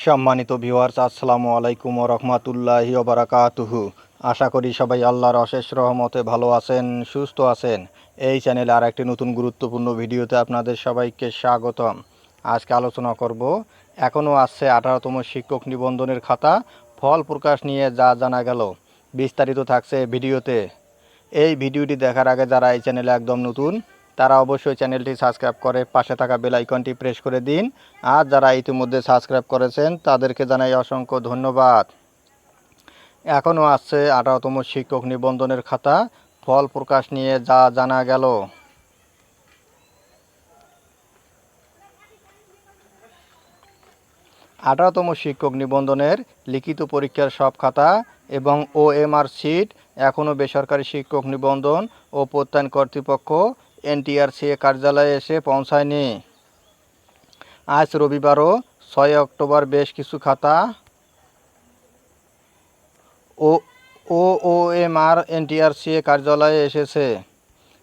সম্মানিত ভিউয়ার্স, আসসালামু আলাইকুম ওয়া রাহমাতুল্লাহি ওয়া বারাকাতুহু। আশা করি সবাই আল্লাহর অশেষ রহমতে ভালো আছেন, সুস্থ আছেন। এই চ্যানেলে আর একটি নতুন গুরুত্বপূর্ণ ভিডিওতে আপনাদের সবাইকে স্বাগতম। আজকে আলোচনা করব এখনও আসছে 18তম শিক্ষক নিবন্ধনের খাতা ফল প্রকাশ নিয়ে যা জানা গেল। বিস্তারিত থাকছে ভিডিওতে। এই ভিডিওটি দেখার আগে যারা এই চ্যানেলে একদম নতুন তারা অবশ্যই চ্যানেলটি সাবস্ক্রাইব করে পাশে থাকা বেল আইকনটি প্রেস করে দিন। আর যারা ইতিমধ্যে সাবস্ক্রাইব করেছেন তাদেরকে জানাই অসংখ্য ধন্যবাদ। এখনও আসছে 18তম শিক্ষক নিবন্ধনের খাতা ফল প্রকাশ নিয়ে যা জানা গেল। 18তম শিক্ষক নিবন্ধনের লিখিত পরীক্ষার সব খাতা এবং OMR সিট এখনও বেসরকারি শিক্ষক নিবন্ধন ও প্রত্যয়ন কর্তৃপক্ষ NTRCA কার্যালয়ে এসে পৌঁছায়নি। আজ রবিবারও 6 অক্টোবর বেশ কিছু খাতা OMR NTRCA কার্যালয়ে এসেছে।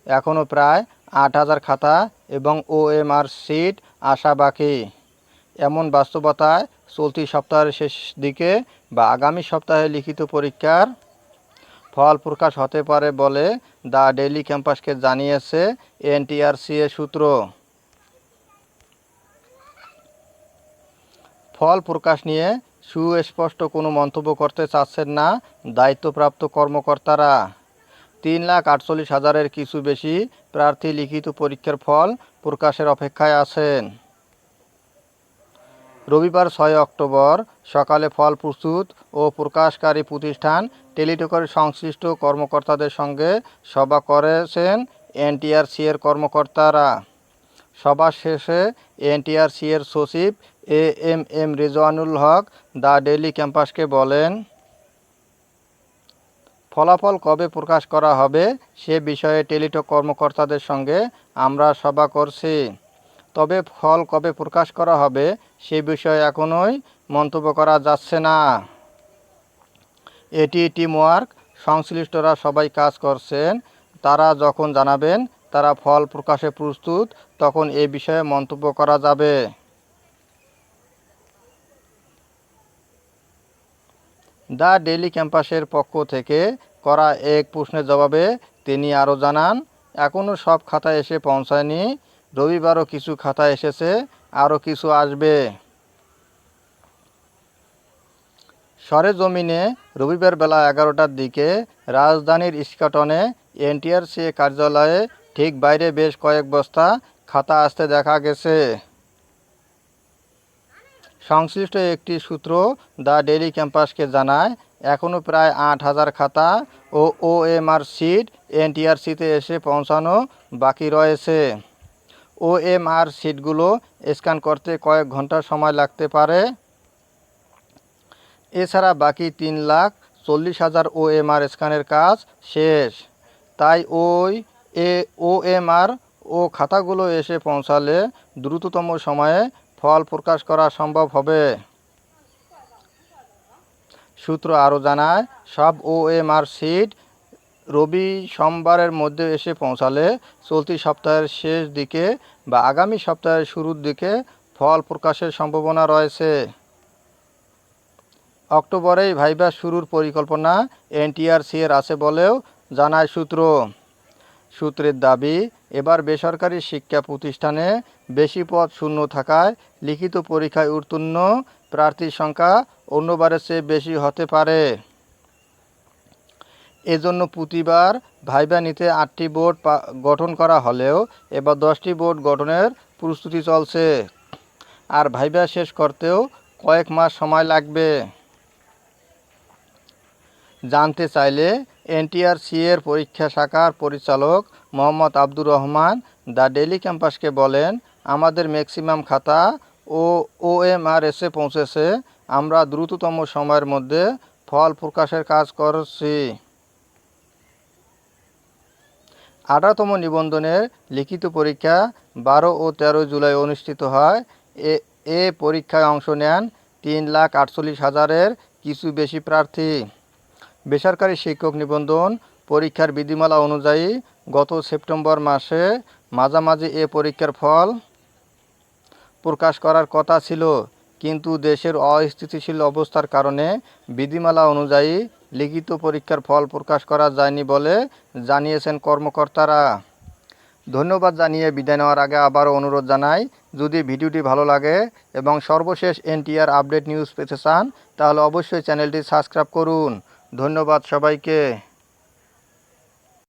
এখনও প্রায় 8,000 খাতা এবং OMR সিট আসা বাকি। এমন বাস্তবতায় চলতি সপ্তাহের শেষ দিকে বা আগামী সপ্তাহে লিখিত পরীক্ষার ফল প্রকাশ হতে পারে বলে দ্য ডেইলি ক্যাম্পাসকে জানিয়েছে NTRCA সূত্র। ফল প্রকাশ নিয়ে সুস্পষ্ট কোনো মন্তব্য করতে চাচ্ছেন না দায়িত্বপ্রাপ্ত কর্মকর্তারা। 3,48,000-এর কিছু বেশি প্রার্থী লিখিত পরীক্ষার ফল প্রকাশের অপেক্ষায় আছেন। রবিবার 6 অক্টোবর সকালে ফল প্রস্তুত ও প্রকাশকারী প্রতিষ্ঠান টেলিটকের সংশ্লিষ্ট কর্মকর্তাদের সঙ্গে সভা করেছেন NTRCA-এর কর্মকর্তারা। সভা শেষে NTRCA-এর সচিব AMM Rezwanul Haque the daily ক্যাম্পাসকে বলেন, ফলাফল কবে প্রকাশ করা হবে সে বিষয়ে টেলিটক কর্মকর্তাদের সঙ্গে আমরা সভা করছি। তবে ফল কবে প্রকাশ করা হবে সে বিষয়ে এখনই মন্তব্য করা যাচ্ছে না। এটি টিমওয়ার্ক, সংশ্লিষ্টরা সবাই কাজ করছেন। তারা যখন জানাবেন তারা ফল প্রকাশে প্রস্তুত তখন এ বিষয়ে মন্তব্য করা যাবে। দ্য ডেইলি ক্যাম্পাসের পক্ষ থেকে করা এক প্রশ্নের জবাবে তিনি আরও জানান, এখনও সব খাতা এসে পৌঁছায়নি। রবিবারও কিছু খাতা এসেছে, আরও কিছু আসবে। সরেজমিনে রবিবার বেলা 11টার দিকে রাজধানীর ইস্কাটনে NTRCA কার্যালয়ে ঠিক বাইরে বেশ কয়েক বস্তা খাতা আসতে দেখা গেছে। সংশ্লিষ্ট একটি সূত্র দ্য ডেইলি ক্যাম্পাসকে জানায়, এখনও প্রায় 8,000 খাতা ও OMR সিট NTRCতে এসে পৌঁছানো বাকি রয়েছে। OMR সিটগুলো স্ক্যান করতে কয়েক ঘন্টা সময় লাগতে পারে। এছাড়া বাকি 3,40,000 OMR স্ক্যানের কাজ শেষ। তাই OMR ও খাতাগুলো এসে পৌঁছালে দ্রুততম সময়ে ফল প্রকাশ করা সম্ভব হবে। সূত্র আরও জানায়, সব OMR সিট সোমবারের মধ্যে এসে পৌঁছালে চলতি সপ্তাহের শেষ দিকে বা আগামী সপ্তাহের শুরুর দিকে ফল প্রকাশের সম্ভাবনা রয়েছে। অক্টোবরেই ভাইভা শুরুর পরিকল্পনা NTRCA-এর আছে বলেও জানায় সূত্রের দাবি, এবার বেসরকারি শিক্ষা প্রতিষ্ঠানে বেশি পদ শূন্য থাকায় লিখিত পরীক্ষায় উত্তীর্ণ প্রার্থীর সংখ্যা অন্যবারের চেয়ে বেশি হতে পারে। এজন্য প্রতিবার ভাইভা নিতে 8টি বোর্ড গঠন করা হলেও এবার 10টি বোর্ড গঠনের প্রস্তুতি চলছে। আর ভাইভা শেষ করতেও কয়েক মাস সময় লাগবে। জানতে চাইলে NTRCA-এর পরীক্ষা শাখার পরিচালক মোহাম্মদ আব্দুর রহমান দ্য ডেইলি ক্যাম্পাসকে বলেন, আমাদের ম্যাক্সিমাম খাতা ও OMR এসে পৌঁছেছে। আমরা দ্রুততম সময়ের মধ্যে ফল প্রকাশের কাজ করছি। 18তম নিবন্ধনের লিখিত পরীক্ষা 12 ও 13 জুলাই অনুষ্ঠিত হয়। এ পরীক্ষায় অংশ নেন 3,48,000-এর কিছু বেশি প্রার্থী। বেসরকারি শিক্ষক নিবন্ধন পরীক্ষার বিধিমালা অনুযায়ী গত সেপ্টেম্বর মাসে মাঝামাঝি এ পরীক্ষার ফল প্রকাশ করার কথা ছিল, কিন্তু দেশের অস্থিতিশীল অবস্থার কারণে বিধিমালা অনুযায়ী লিখিত পরীক্ষার ফল প্রকাশ করা যায়নি বলে জানিয়েছেন কর্মকর্তারা। ধন্যবাদ জানিয়ে বিদায় নেওয়ার আগে আবারও অনুরোধ জানাই, যদি ভিডিওটি ভালো লাগে এবং সর্বশেষ এনটিআর আপডেট নিউজ পেতে চান তাহলে অবশ্যই চ্যানেলটি সাবস্ক্রাইব করুন। ধন্যবাদ সবাইকে।